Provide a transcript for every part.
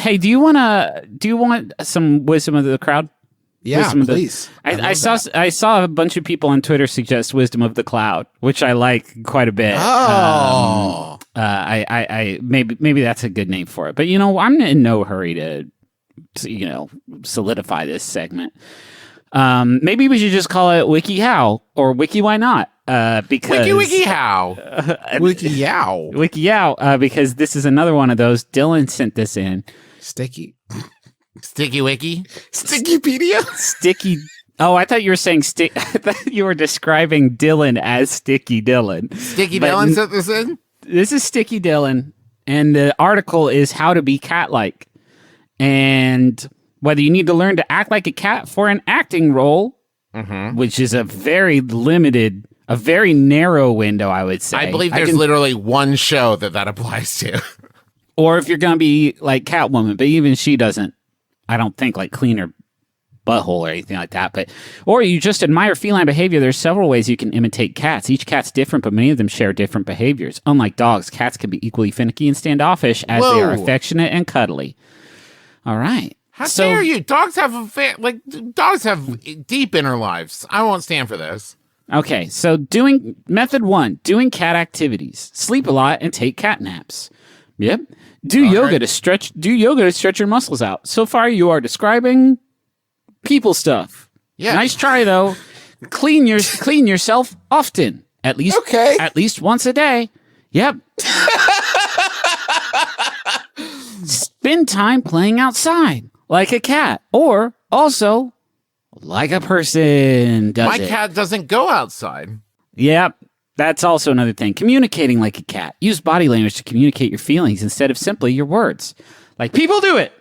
Hey, do you want some wisdom of the crowd? Yeah, please. I saw a bunch of people on Twitter suggest wisdom of the cloud, which I like quite a bit. Oh, I maybe that's a good name for it. But I'm in no hurry to solidify this segment. Maybe we should just call it Wiki How or Wiki Why Not? Because Wiki How, Wiki Yow, Wiki Yow, because this is another one of those. Dylan sent this in. Sticky Wiki, Stickypedia, Sticky. Oh, I thought you were saying I thought you were describing Dylan as Sticky Dylan. Sticky Dylan sent this in. This is Sticky Dylan, and the article is How to Be Catlike, and whether you need to learn to act like a cat for an acting role, which is a very limited, a very narrow window, I would say. I believe there's literally one show that applies to. Or if you're going to be like Catwoman, but even she doesn't, I don't think, like clean her butthole or anything like that. Or you just admire feline behavior. There's several ways you can imitate cats. Each cat's different, but many of them share different behaviors. Unlike dogs, cats can be equally finicky and standoffish as they are affectionate and cuddly. All right. How dare you? Dogs have dogs have deep inner lives. I won't stand for this. Okay, so method 1, doing cat activities. Sleep a lot and take cat naps. Yep. Do yoga to stretch your muscles out. So far you are describing people stuff. Yeah. Nice try though. Clean yourself often. At least once a day. Yep. Spend time playing outside like a cat, or also like a person does. My cat doesn't go outside. Yep. That's also another thing. Communicating like a cat. Use body language to communicate your feelings instead of simply your words. Like people do it.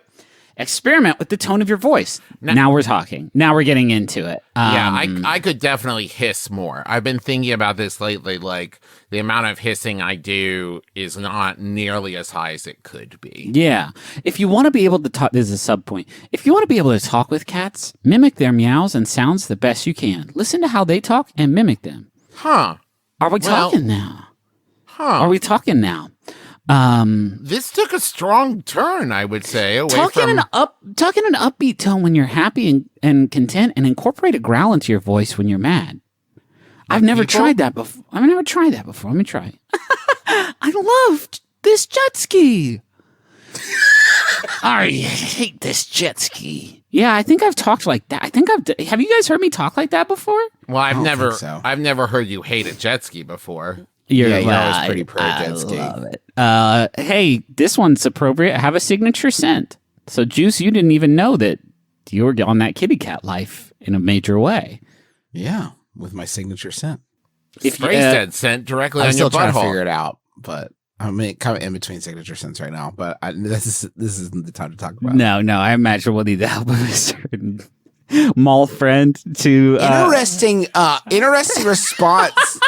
Experiment with the tone of your voice. Now we're talking. Now we're getting into it. I could definitely hiss more. I've been thinking about this lately. Like, the amount of hissing I do is not nearly as high as it could be. Yeah. If you want to be able to talk, this is a sub point. If you want to be able to talk with cats, mimic their meows and sounds the best you can. Listen to how they talk and mimic them. Huh. Are we talking now? Huh. Are we talking now? This took a strong turn, I would say. Talk in an upbeat tone when you're happy and content, and incorporate a growl into your voice when you're mad. I've never tried that before. Let me try. I love this jet ski. I hate this jet ski. Yeah, I think I've talked like that. Have you guys heard me talk like that before? Well, I've never heard you hate a jet ski before. You're always pretty pro jet ski. I love it. Hey, this one's appropriate. Have a signature scent. So, Juice, you didn't even know that you were on that kitty cat life in a major way. Yeah, with my signature scent. Spray that scent directly on your butthole. I'm still trying to figure it out, but I'm kind of in between signature scents right now. But this isn't the time to talk about. No, I imagine we'll need the help of a certain mall friend to interesting response.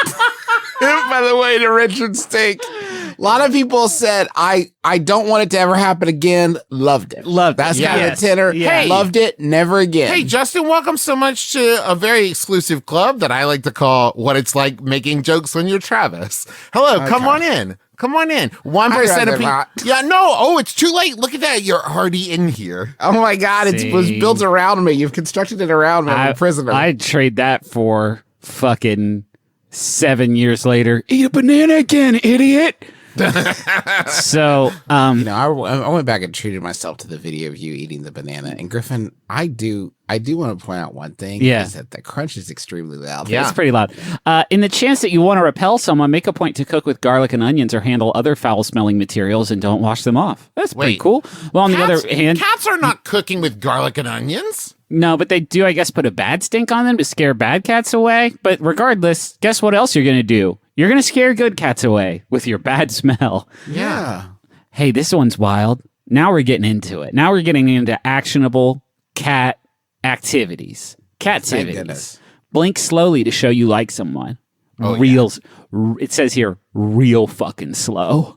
By the way, to Richard Stink, a lot of people said, I don't want it to ever happen again. Loved it. That's kind of the tenor. Yeah. Loved it. Never again. Hey, Justin, welcome so much to a very exclusive club that I like to call What It's Like Making Jokes When You're Travis. Hello, okay. Come on in. 1% of people. Yeah, no. Oh, it's too late. Look at that. You're already in here. Oh my God. It was built around me. You've constructed it around me. I'm a prisoner. I'd trade that for fucking 7 years later. Eat a banana again, idiot. So, I went back and treated myself to the video of you eating the banana. And Griffin, I do want to point out one thing. Yeah. Is that the crunch is extremely loud. Yeah. It's pretty loud. In the chance that you want to repel someone, make a point to cook with garlic and onions or handle other foul-smelling materials and don't wash them off. That's pretty cool. Well, on the other hand, cats are not cooking with garlic and onions. No, but they do, I guess, put a bad stink on them to scare bad cats away. But regardless, guess what else you're going to do? You're going to scare good cats away with your bad smell. Yeah. Hey, this one's wild. Now we're getting into it. Now we're getting into actionable cat activities. Cat-tivities. Blink slowly to show you like someone. It says here, real fucking slow.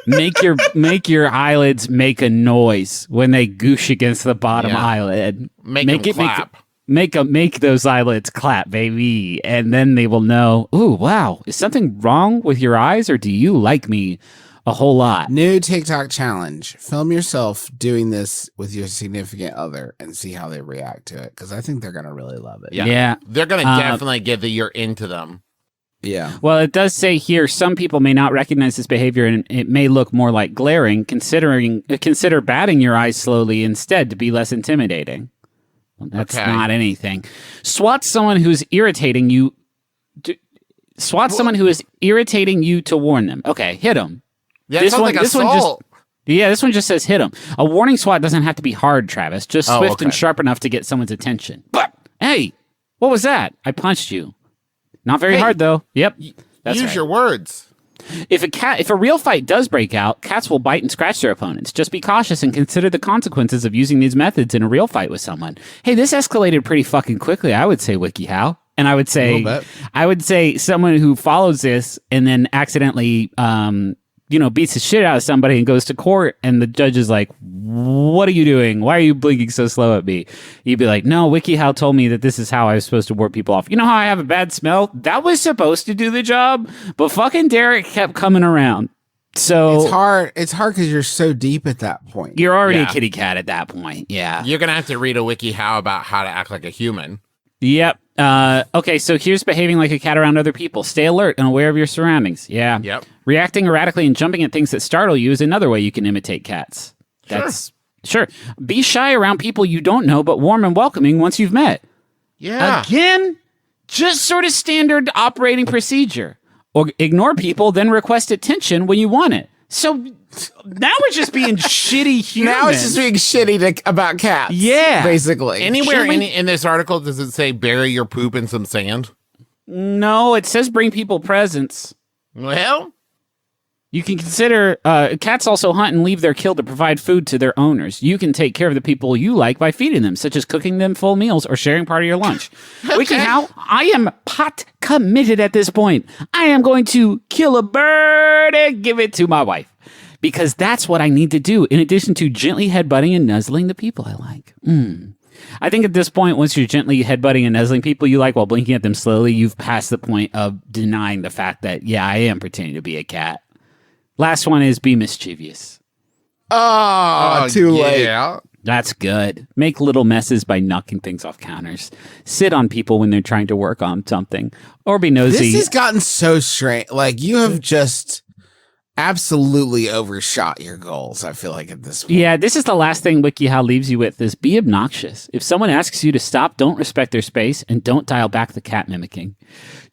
Make your eyelids make a noise when they goosh against the bottom eyelid. Make them clap. Make those eyelids clap, baby, and then they will know. Ooh, wow! Is something wrong with your eyes, or do you like me? a whole lot. New TikTok challenge. Film yourself doing this with your significant other and see how they react to it. Because I think they're going to really love it. Yeah. They're going to definitely get that you're into them. Yeah. Well, it does say here, some people may not recognize this behavior and it may look more like glaring. Consider batting your eyes slowly instead to be less intimidating. Well, that's not anything. Swat someone who's irritating you. Someone who is irritating you to warn them. Okay, hit them. Yeah, this one, like assault. This one just says hit them. A warning swat doesn't have to be hard, Travis. Just swift and sharp enough to get someone's attention. But hey, what was that? I punched you. Not very hard though. Yep. That's use your words. If a real fight does break out, cats will bite and scratch their opponents. Just be cautious and consider the consequences of using these methods in a real fight with someone. Hey, this escalated pretty fucking quickly, I would say, WikiHow. And I would say someone who follows this and then accidentally beats the shit out of somebody and goes to court and the judge is like, what are you doing? Why are you blinking so slow at me? You'd be like, no, WikiHow told me that this is how I was supposed to ward people off. You know how I have a bad smell? That was supposed to do the job, but fucking Derek kept coming around. So it's hard because you're so deep at that point. You're already a kitty cat at that point. Yeah. You're going to have to read a WikiHow about how to act like a human. Yep. Okay, so here's behaving like a cat around other people. Stay alert and aware of your surroundings. Yeah. Yep. Reacting erratically and jumping at things that startle you is another way you can imitate cats. Sure. Be shy around people you don't know, but warm and welcoming once you've met. Yeah. Again, just sort of standard operating procedure. Or ignore people, then request attention when you want it. So now we're just being shitty humans. Now it's just being shitty about cats. Yeah. Basically. Anywhere in this article, does it say bury your poop in some sand? No, it says bring people presents. Well, you can consider cats also hunt and leave their kill to provide food to their owners. You can take care of the people you like by feeding them, such as cooking them full meals or sharing part of your lunch. WikiHow, I am pot committed at this point. I am going to kill a bird and give it to my wife. Because that's what I need to do, in addition to gently headbutting and nuzzling the people I like. I think at this point, once you're gently headbutting and nuzzling people you like while blinking at them slowly, you've passed the point of denying the fact that, yeah, I am pretending to be a cat. Last one is be mischievous. Oh, too late. That's good. Make little messes by knocking things off counters. Sit on people when they're trying to work on something. Or be nosy. This has gotten so strange. Like, you have just absolutely overshot your goals, I feel like, at this point. Yeah, this is the last thing WikiHow leaves you with is be obnoxious. If someone asks you to stop, don't respect their space and don't dial back the cat mimicking.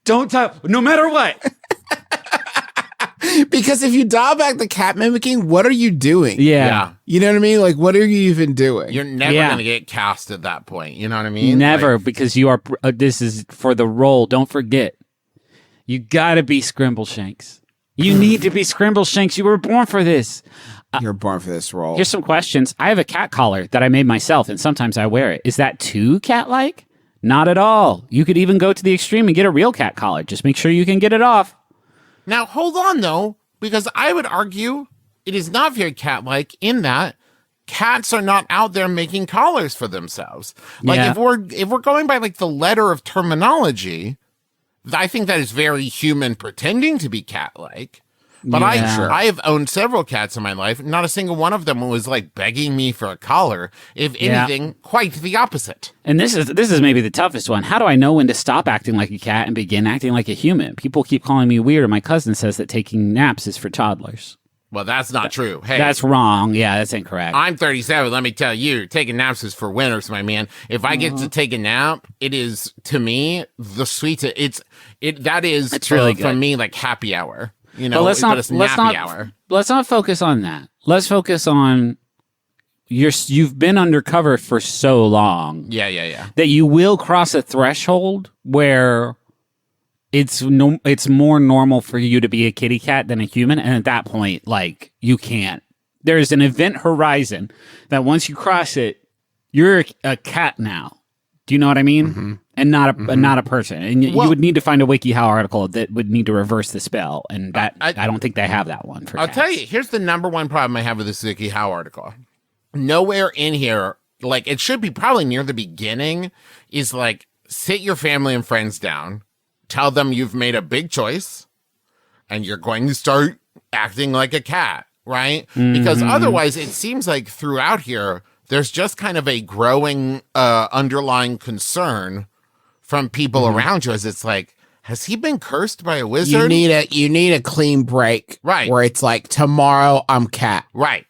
Don't dial, no matter what. Because if you dial back the cat mimicking, what are you doing? Yeah. You know what I mean? Like, what are you even doing? You're never going to get cast at that point. You know what I mean? Never, because you are, this is for the role. Don't forget. You got to be Scrimbleshanks. You need to be Scrimbleshanks. You were born for this. You're born for this role. Here's some questions. I have a cat collar that I made myself, and sometimes I wear it. Is that too cat-like? Not at all. You could even go to the extreme and get a real cat collar. Just make sure you can get it off. Now, hold on, though, because I would argue it is not very cat-like in that cats are not out there making collars for themselves. Like, if we're going by, like, the letter of terminology, I think that is very human pretending to be cat-like. But I have owned several cats in my life. Not a single one of them was like begging me for a collar. If anything, quite the opposite. And this is maybe the toughest one. How do I know when to stop acting like a cat and begin acting like a human? People keep calling me weird, and my cousin says that taking naps is for toddlers. Well, that's not true. Hey, that's wrong. Yeah, that's incorrect. I'm 37. Let me tell you, taking naps is for winners, my man. If I get to take a nap, it is, to me, the sweetest. That is really for me like happy hour. You know, let's not focus on that. Let's focus on you've been undercover for so long. Yeah. That you will cross a threshold where it's more normal for you to be a kitty cat than a human, and at that point, like, you can't. There's an event horizon that once you cross it, you're a cat now. Do you know what I mean? Mm-hmm. And not a person. And you would need to find a WikiHow article that would need to reverse the spell. And that I don't think they have that one for cats. I'll tell you, here's the number one problem I have with this WikiHow article. Nowhere in here, like, it should be probably near the beginning, is like, sit your family and friends down, tell them you've made a big choice, and you're going to start acting like a cat, right? Because otherwise it seems like throughout here, there's just kind of a growing underlying concern from people around you as it's like, has he been cursed by a wizard? You need a clean break. Right. Where it's like, tomorrow I'm cat. Right.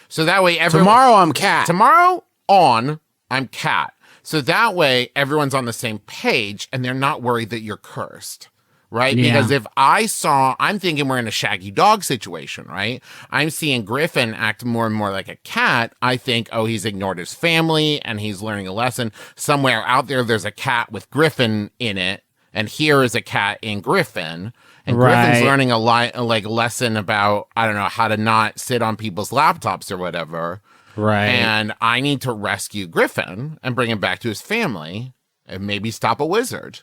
So that way tomorrow I'm cat. Tomorrow on, I'm cat. So that way everyone's on the same page and they're not worried that you're cursed. Right? Yeah. Because if I'm thinking we're in a shaggy dog situation, right? I'm seeing Griffin act more and more like a cat. I think, oh, he's ignored his family and he's learning a lesson. Somewhere out there's a cat with Griffin in it. And here is a cat in Griffin. And Griffin's learning a lesson about, I don't know, how to not sit on people's laptops or whatever. Right. And I need to rescue Griffin and bring him back to his family and maybe stop a wizard.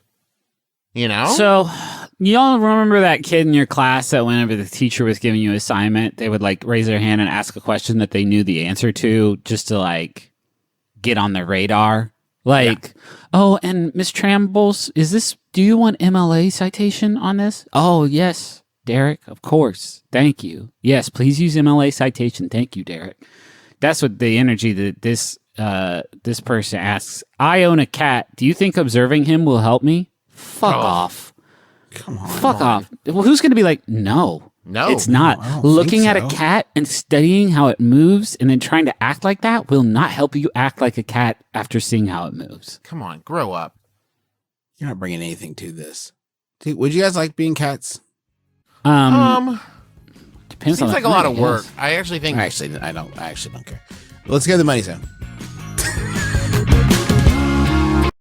You know? So, y'all remember that kid in your class that whenever the teacher was giving you an assignment, they would like raise their hand and ask a question that they knew the answer to just to like get on their radar? Like, oh, and Miss Trambles, do you want MLA citation on this? Oh, yes, Derek, of course. Thank you. Yes, please use MLA citation. Thank you, Derek. That's what the energy that this person asks. I own a cat. Do you think observing him will help me? Fuck off. Come on. Fuck off. Well, who's going to be like, no, it's not. I don't Looking think at a cat and studying how it moves and then trying to act like that will not help you act like a cat after seeing how it moves. Come on, grow up. You're not bringing anything to this. Would you guys like being cats? Depends seems on like a lot of work. I actually think. I actually don't care. Let's go to the money zone.